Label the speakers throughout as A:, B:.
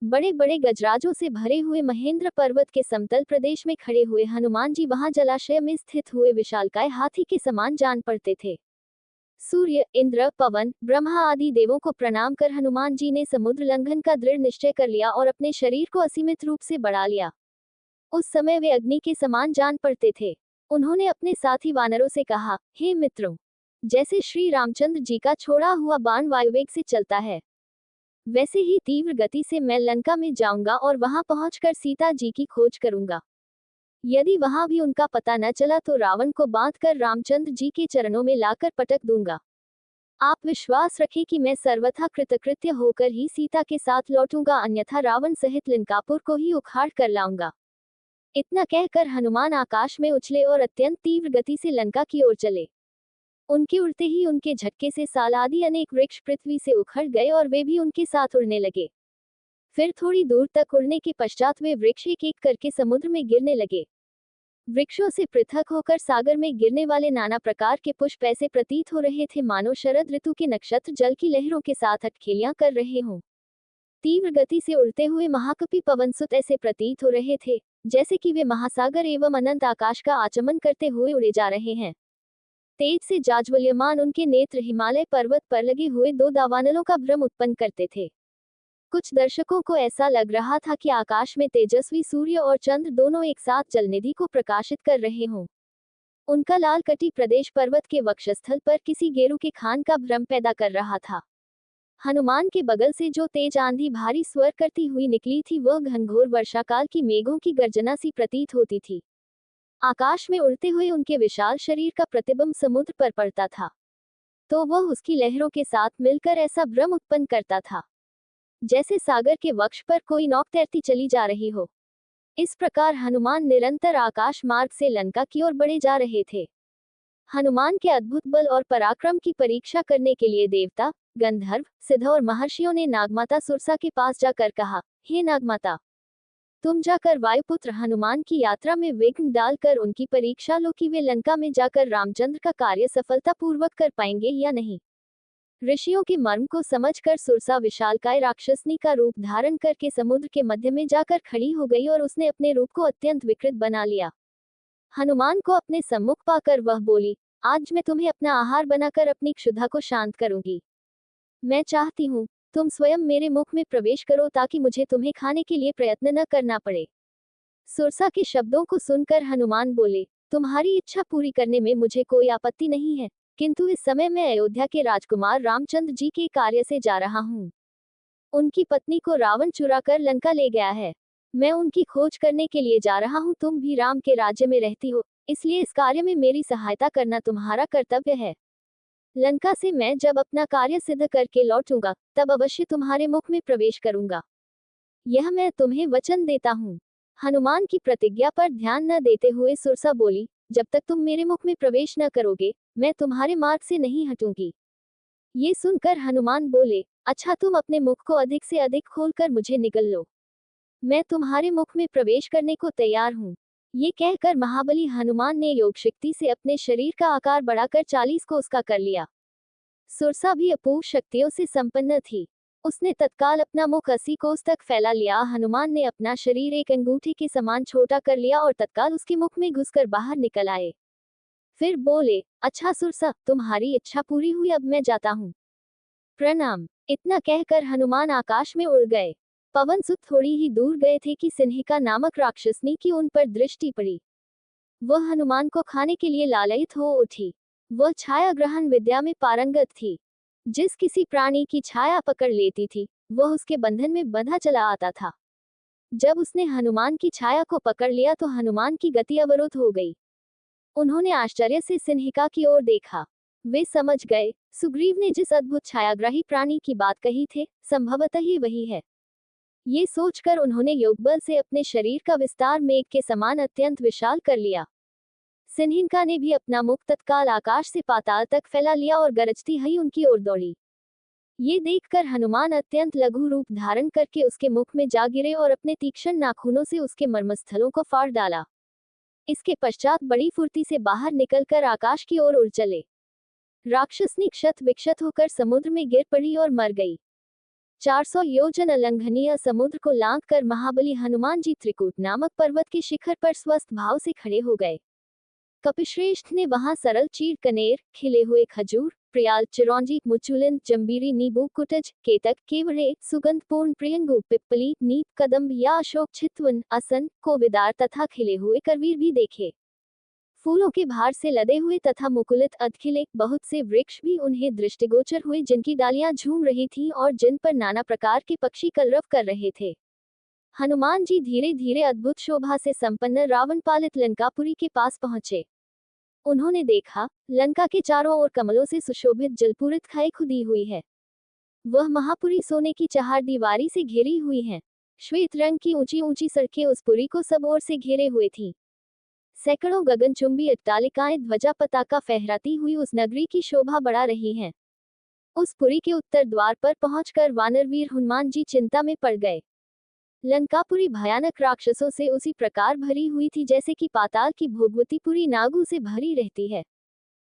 A: बड़े बड़े गजराजों से भरे हुए महेंद्र पर्वत के समतल प्रदेश में खड़े हुए हनुमान जी वहां जलाशय में स्थित हुए विशालकाय हाथी के समान जान पड़ते थे। सूर्य, इंद्र, पवन, ब्रह्मा आदि देवों को प्रणाम कर हनुमान जी ने समुद्र लंघन का दृढ़ निश्चय कर लिया और अपने शरीर को असीमित रूप से बढ़ा लिया। उस समय वे अग्नि के समान जान पड़ते थे। उन्होंने अपने साथी वानरों से कहा, हे मित्रों, जैसे श्री रामचंद्र जी का छोड़ा हुआ बाण वायुवेग से चलता है, वैसे ही तीव्र गति से मैं लंका में जाऊंगा और वहां पहुंचकर सीता जी की खोज करूंगा। यदि वहां भी उनका पता न चला तो रावण को बांधकर रामचंद्र जी के चरणों में लाकर पटक दूंगा। आप विश्वास रखें कि मैं सर्वथा कृतकृत्य होकर ही सीता के साथ लौटूंगा, अन्यथा रावण सहित लंकापुर को ही उखाड़ कर लाऊंगा। इतना कहकर हनुमान आकाश में उछले और अत्यंत तीव्र गति से लंका की ओर चले। उनके उड़ते ही उनके झटके से साल आदि अनेक वृक्ष पृथ्वी से उखड़ गए और वे भी उनके साथ उड़ने लगे। फिर थोड़ी दूर तक उड़ने के पश्चात वे वृक्ष एक एक करके समुद्र में गिरने लगे। वृक्षों से पृथक होकर सागर में गिरने वाले नाना प्रकार के पुष्प ऐसे प्रतीत हो रहे थे मानो शरद ऋतु के नक्षत्र जल की लहरों के साथ अटखेलियां कर रहे हों। तीव्र गति से उड़ते हुए महाकपि पवनसुत ऐसे प्रतीत हो रहे थे जैसे कि वे महासागर एवं अनंत आकाश का आचमन करते हुए उड़े जा रहे हैं। तेज से जाज्वल्यमान उनके नेत्र हिमालय पर्वत पर लगे हुए दो दावानलों का भ्रम उत्पन्न करते थे। कुछ दर्शकों को ऐसा लग रहा था कि आकाश में तेजस्वी सूर्य और चंद्र दोनों एक साथ जलनिधि को प्रकाशित कर रहे हों। उनका लाल कटी प्रदेश पर्वत के वक्षस्थल पर किसी गेरू के खान का भ्रम पैदा कर रहा था। हनुमान के बगल से जो तेज आंधी भारी स्वर करती हुई निकली थी वह घनघोर वर्षाकाल की मेघों की गर्जना सी प्रतीत होती थी। आकाश में उड़ते हुए उनके विशाल शरीर का प्रतिबिंब समुद्र पर पड़ता था तो वह उसकी लहरों के साथ मिलकर ऐसा भ्रम उत्पन्न करता था जैसे सागर के वक्ष पर कोई नौक तैरती चली जा रही हो। इस प्रकार हनुमान निरंतर आकाश मार्ग से लंका की ओर बढ़े जा रहे थे। हनुमान के अद्भुत बल और पराक्रम की परीक्षा करने के लिए देवता, गंधर्व, सिद्ध और महर्षियों ने नागमाता सुरसा के पास जाकर कहा, हे नागमाता, तुम जाकर वायुपुत्र हनुमान की यात्रा में विघ्न डालकर उनकी परीक्षा लो कि वे लंका में जाकर रामचंद्र का कार्य सफलतापूर्वक कर पाएंगे या नहीं। ऋषियों के मर्म को समझकर सुरसा विशालकाय राक्षसनी का रूप धारण करके समुद्र के मध्य में जाकर खड़ी हो गई और उसने अपने रूप को अत्यंत विकृत बना लिया। हनुमान को अपने सम्मुख पाकर वह बोली, आज मैं तुम्हें अपना आहार बनाकर अपनी क्षुधा को शांत करूंगी। मैं चाहती हूँ तुम स्वयं मेरे मुख में प्रवेश करो ताकि मुझे तुम्हें खाने के लिए प्रयत्न न करना पड़े। सुरसा के शब्दों को सुनकर हनुमान बोले, तुम्हारी इच्छा पूरी करने में मुझे कोई आपत्ति नहीं है, किंतु इस समय मैं अयोध्या के राजकुमार रामचंद्र जी के कार्य से जा रहा हूँ। उनकी पत्नी को रावण चुरा कर लंका ले गया है। मैं उनकी खोज करने के लिए जा रहा हूँ। तुम भी राम के राज्य में रहती हो, इसलिए इस कार्य में मेरी सहायता करना तुम्हारा कर्तव्य है। लंका से मैं जब अपना कार्य सिद्ध करके लौटूंगा तब अवश्य तुम्हारे मुख में प्रवेश करूंगा। यह मैं तुम्हें वचन देता हूँ। हनुमान की प्रतिज्ञा पर ध्यान न देते हुए सुरसा बोली, जब तक तुम मेरे मुख में प्रवेश न करोगे मैं तुम्हारे मार्ग से नहीं हटूंगी। ये सुनकर हनुमान बोले, अच्छा, तुम अपने मुख को अधिक से अधिक खोलकर मुझे निगल लो, मैं तुम्हारे मुख में प्रवेश करने को तैयार हूँ। ये कहकर महाबली हनुमान ने योग शक्ति से अपने शरीर का आकार बढ़ाकर 40 कोस का कर लिया। सुरसा भी अपूर्व शक्तियों से संपन्न थी। उसने तत्काल अपना मुख 80 कोस तक फैला लिया। हनुमान ने अपना शरीर एक अंगूठे के समान छोटा कर लिया और तत्काल उसके मुख में घुसकर बाहर निकल आए। फिर बोले, अच्छा सुरसा, तुम्हारी इच्छा पूरी हुई, अब मैं जाता हूँ। प्रणाम। इतना कहकर हनुमान आकाश में उड़ गए। पवनसुत थोड़ी ही दूर गए थे कि सिन्हिका नामक राक्षसनी की उन पर दृष्टि पड़ी। वह हनुमान को खाने के लिए लालयित हो उठी। वह छाया ग्रहण विद्या में पारंगत थी। जिस किसी प्राणी की छाया पकड़ लेती थी वह उसके बंधन में बंधा चला आता था। जब उसने हनुमान की छाया को पकड़ लिया तो हनुमान की गति अवरुद्ध हो गई। उन्होंने आश्चर्य से सिन्हिका की ओर देखा। वे समझ गए, सुग्रीव ने जिस अद्भुत छायाग्राही प्राणी की बात कही थे संभवतः ही वही है। ये सोचकर उन्होंने योगबल से अपने शरीर का विस्तार मेघ के समान अत्यंत विशाल कर लिया। सिन्हिका ने भी अपना मुख तत्काल आकाश से पाताल तक फैला लिया और गरजती हुई उनकी ओर दौड़ी। ये देखकर हनुमान अत्यंत लघु रूप धारण करके उसके मुख में जा गिरे और अपने तीक्ष्ण नाखूनों से उसके मर्मस्थलों को फाड़ डाला। इसके पश्चात बड़ी फुर्ती से बाहर निकलकर आकाश की ओर उड़ चले। राक्षसनी क्षत विक्षत होकर समुद्र में गिर पड़ी और मर गई। 400 योजन अलंघनीय समुद्र को लांघ कर महाबली हनुमान जी त्रिकूट नामक पर्वत के शिखर पर स्वस्थ भाव से खड़े हो गए। कपिश्रेष्ठ ने वहां सरल चीड़ कनेर, खिले हुए खजूर, प्रियाल, चिरौंजी, मुचुलिंद, जंबीरी, नींबू, कुटज, केतक, केवड़े, सुगंधपूर्ण प्रियंगु, पिप्पली, नीप, कदम्ब या अशोक, चितवन, असन, कोविदार तथा खिले हुए करवीर भी देखे। फूलों के भार से लदे हुए तथा मुकुलित अधखिले बहुत से वृक्ष भी उन्हें दृष्टिगोचर हुए, जिनकी डालियां झूम रही थीं और जिन पर नाना प्रकार के पक्षी कलरव कर रहे थे। हनुमान जी धीरे धीरे अद्भुत शोभा से संपन्न रावण पालित लंकापुरी के पास पहुंचे। उन्होंने देखा, लंका के चारों ओर कमलों से सुशोभित जलपूरित खाई खुदी हुई है। वह महापुरी सोने की चहार दीवारी से घिरी हुई है। श्वेत रंग की ऊंची ऊंची सड़कें उस पुरी को सब ओर से घेरे हुए थीं। सैकड़ों गगनचुंबी अट्टालिकाएं ध्वजा पताका फहराती हुई उस नगरी की शोभा बढ़ा रही हैं। उस पुरी के उत्तर द्वार पर पहुंचकर वानरवीर हनुमान जी चिंता में पड़ गए। लंकापुरी भयानक राक्षसों से उसी प्रकार भरी हुई थी जैसे कि पाताल की भोगवतीपुरी नागों से भरी रहती है।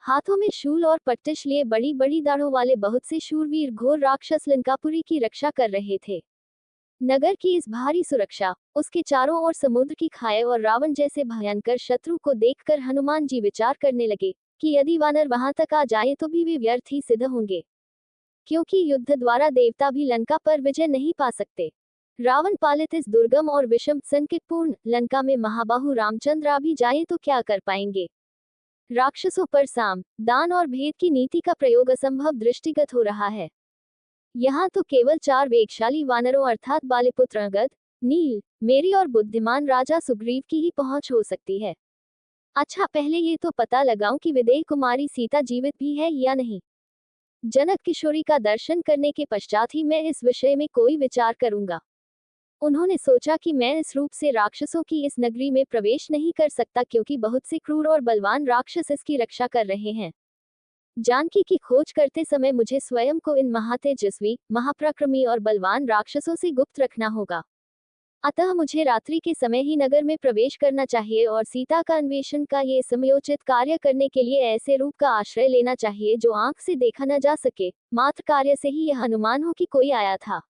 A: हाथों में शूल और पट्टिश लिए बड़ी बड़ी दाढ़ों वाले बहुत से शूरवीर घोर राक्षस लंकापुरी की रक्षा कर रहे थे। नगर की इस भारी सुरक्षा, उसके चारों ओर समुद्र की खाई और रावण जैसे भयंकर शत्रु को देखकर हनुमान जी विचार करने लगे कि यदि वानर वहां तक आ जाए तो भी वे व्यर्थ ही सिद्ध होंगे, क्योंकि युद्ध द्वारा देवता भी लंका पर विजय नहीं पा सकते। रावण पालित इस दुर्गम और विषम संकटपूर्ण लंका में महाबाहु रामचंद्र आ भी जाए तो क्या कर पाएंगे। राक्षसों पर साम, दान और भेद की नीति का प्रयोग असंभव दृष्टिगत हो रहा है। यहाँ तो केवल 4 वेगशाली वानरों अर्थात बालीपुत्र अंगद, नील, मेरी और बुद्धिमान राजा सुग्रीव की ही पहुंच हो सकती है। अच्छा, पहले ये तो पता लगाऊं कि विदेह कुमारी सीता जीवित भी है या नहीं। जनक किशोरी का दर्शन करने के पश्चात ही मैं इस विषय में कोई विचार करूंगा। उन्होंने सोचा कि मैं इस रूप से राक्षसों की इस नगरी में प्रवेश नहीं कर सकता, क्योंकि बहुत से क्रूर और बलवान राक्षस इसकी रक्षा कर रहे हैं। जानकी की खोज करते समय मुझे स्वयं को इन महातेजस्वी, महापराक्रमी और बलवान राक्षसों से गुप्त रखना होगा। अतः मुझे रात्रि के समय ही नगर में प्रवेश करना चाहिए और सीता का अन्वेषण का ये समयोचित कार्य करने के लिए ऐसे रूप का आश्रय लेना चाहिए जो आंख से देखा न जा सके, मात्र कार्य से ही यह अनुमान हो कि कोई आया था।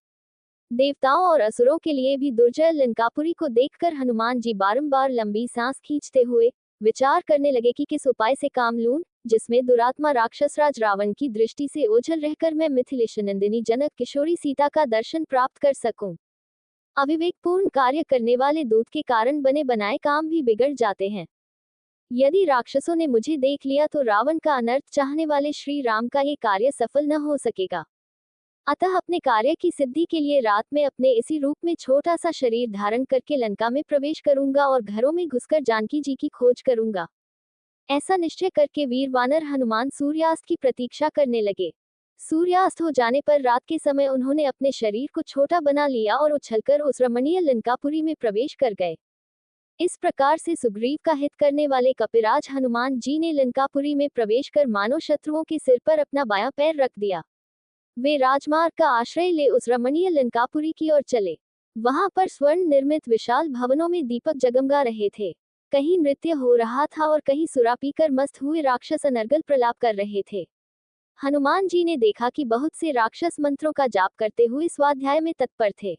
A: देवताओं और असुरों के लिए भी दुर्जय लंकापुरी को देखकर हनुमान जी बारंबार लंबी सांस खींचते हुए विचार करने लगे कि किस उपाय से काम लूं जिसमें दुरात्मा राक्षसराज रावण की दृष्टि से ओझल रहकर मैं मिथिलेश नंदिनी जनक किशोरी सीता का दर्शन प्राप्त कर सकूं। अविवेकपूर्ण कार्य करने वाले दूत के कारण बने बनाए काम भी बिगड़ जाते हैं। यदि राक्षसों ने मुझे देख लिया तो रावण का अनर्थ चाहने वाले श्री राम का ये कार्य सफल न हो सकेगा। अतः अपने कार्य की सिद्धि के लिए रात में अपने इसी रूप में छोटा सा शरीर धारण करके लंका में प्रवेश करूंगा और घरों में घुसकर जानकी जी की खोज करूंगा। ऐसा निश्चय करके वीर वानर हनुमान सूर्यास्त की प्रतीक्षा करने लगे। सूर्यास्त हो जाने पर रात के समय उन्होंने अपने शरीर को छोटा बना लिया और उछलकर उस रमणीय लंकापुरी में प्रवेश कर गए। इस प्रकार से सुग्रीव का हित करने वाले कपिराज हनुमान जी ने लंकापुरी में प्रवेश कर मानव शत्रुओं के सिर पर अपना बायां पैर रख दिया। वे राजमार्ग का आश्रय ले उस रमणीय लंकापुरी की ओर चले। वहां पर स्वर्ण निर्मित विशाल भवनों में दीपक जगमगा रहे थे। कहीं नृत्य हो रहा था और कहीं सुरा पीकर मस्त हुए राक्षस अनर्गल प्रलाप कर रहे थे। हनुमान जी ने देखा कि बहुत से राक्षस मंत्रों का जाप करते हुए स्वाध्याय में तत्पर थे।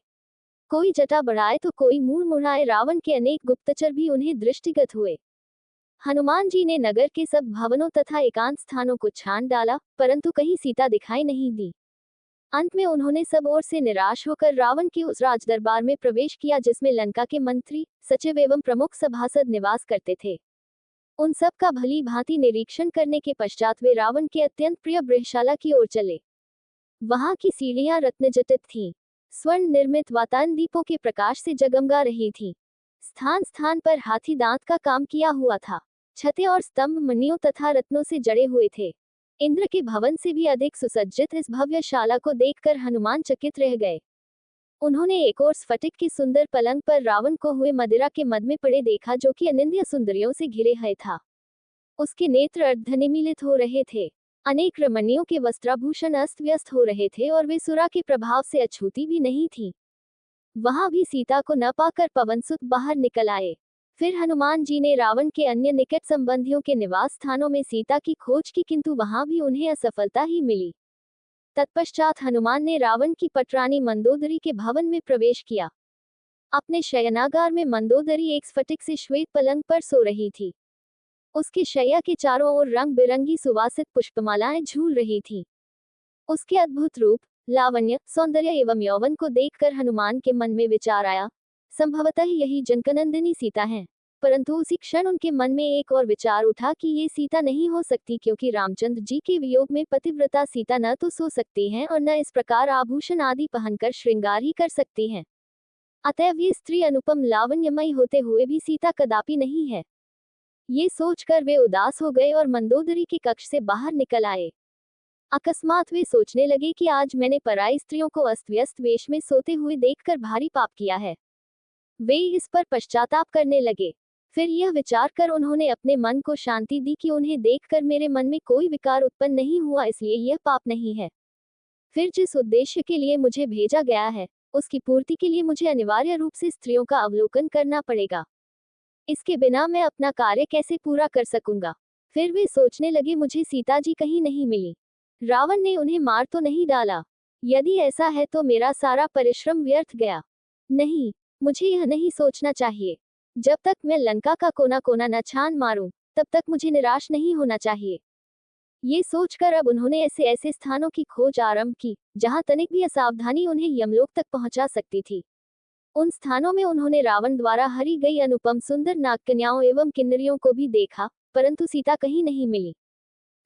A: कोई जटा बढ़ाए तो कोई मुंह मुड़ाए, रावण के अनेक गुप्तचर भी उन्हें दृष्टिगत हुए। हनुमान जी ने नगर के सब भवनों तथा एकांत स्थानों को छान डाला, परंतु कहीं सीता दिखाई नहीं दी। अंत में उन्होंने सब ओर से निराश होकर रावण के उस राजदरबार में प्रवेश किया जिसमें लंका के मंत्री, सचिव एवं प्रमुख सभासद निवास करते थे। उन सब का भली भांति निरीक्षण करने के पश्चात वे रावण के अत्यंत प्रिय गृहशाला की ओर चले। वहां की सीढ़ियां रत्नजटित थीं। स्वर्ण निर्मित वातायन दीपों के प्रकाश से जगमगा रही थीं। स्थान स्थान पर हाथी दांत का काम किया हुआ था। छतें और स्तंभ मणियों तथा रत्नों से जड़े हुए थे। इंद्र के भवन से भी अधिक सुसज्जित इस भव्य शाला को देखकर हनुमान चकित रह गए। उन्होंने एक और स्फटिक की सुंदर पलंग पर रावण को हुए मदिरा के मद में पड़े देखा, जो कि अनिंद्य सुंदरियों से घिरे है था। उसके नेत्र अर्धनिमीलित हो रहे थे। अनेक रमणियों के वस्त्राभूषण अस्त व्यस्त हो रहे थे और वे सुरा के प्रभाव से अछूती भी नहीं थी। वहां भी सीता को न पाकर पवनसुत बाहर निकल आए। फिर हनुमान जी ने रावण के अन्य निकट संबंधियों के निवास स्थानों में सीता की खोज की, किंतु वहां भी उन्हें असफलता ही मिली। तत्पश्चात हनुमान ने रावण की पटरानी मंदोदरी के भवन में प्रवेश किया। अपने शयनागार में मंदोदरी एक स्फटिक से श्वेत पलंग पर सो रही थी। उसके शैया के चारों ओर रंग बिरंगी सुवासित पुष्पमालाएं झूल रही थीं। उसके अद्भुत रूप, लावण्य, सौंदर्य एवं यौवन को देखकर हनुमान के मन में विचार आया, संभवतः यही जनकनंदिनी सीता है। परंतु उसी क्षण उनके मन में एक और विचार उठा कि ये सीता नहीं हो सकती, क्योंकि रामचंद्र जी के वियोग में पतिव्रता सीता न तो सो सकती हैं और न इस प्रकार आभूषण आदि पहनकर श्रृंगार ही कर सकती हैं। अतएव ये स्त्री अनुपम लावण्यमयी होते हुए भी सीता कदापि नहीं है। ये सोचकर वे उदास हो गए और मंदोदरी के कक्ष से बाहर निकल आए। अकस्मात वे सोचने लगे कि आज मैंने पराई स्त्रियों को अस्त व्यस्त वेश में सोते हुए देखकर भारी पाप किया है। वे इस पर पश्चाताप करने लगे। फिर यह विचार कर उन्होंने अपने मन को शांति दी कि उन्हें देखकर मेरे मन में कोई विकार उत्पन्न नहीं हुआ, इसलिए यह पाप नहीं है। फिर जिस उद्देश्य के लिए मुझे भेजा गया है, उसकी पूर्ति के लिए मुझे अनिवार्य रूप से स्त्रियों का अवलोकन करना पड़ेगा। इसके बिना मैं अपना कार्य कैसे पूरा कर सकूंगा। फिर वे सोचने लगे, मुझे सीता जी कहीं नहीं मिली। रावण ने उन्हें मार तो नहीं डाला? यदि ऐसा है तो मेरा सारा परिश्रम व्यर्थ गया। नहीं, मुझे यह नहीं सोचना चाहिए। जब तक मैं लंका का कोना कोना न छान मारूं, तब तक मुझे निराश नहीं होना चाहिए। ये सोचकर अब उन्होंने ऐसे ऐसे स्थानों की खोज आरंभ की, जहां तनिक भी असावधानी उन्हें यमलोक तक पहुंचा सकती थी। उन स्थानों में उन्होंने रावण द्वारा हरी गई अनुपम सुंदर नागकन्याओं एवं किन्नरियों को भी देखा, परंतु सीता कहीं नहीं मिली।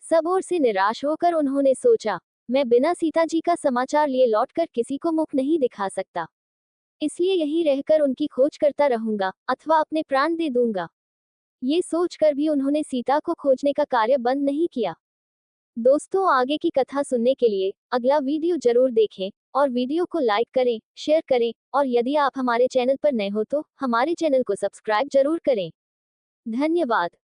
A: सब ओर से निराश होकर उन्होंने सोचा, मैं बिना सीता जी का समाचार लिए लौटकर किसी को मुख नहीं दिखा सकता, इसलिए यहीं रहकर उनकी खोज करता रहूंगा अथवा अपने प्राण दे दूंगा। ये सोचकर भी उन्होंने सीता को खोजने का कार्य बंद नहीं किया। दोस्तों, आगे की कथा सुनने के लिए अगला वीडियो जरूर देखें और वीडियो को लाइक करें, शेयर करें और यदि आप हमारे चैनल पर नए हो तो हमारे चैनल को सब्सक्राइब जरूर करें। धन्यवाद।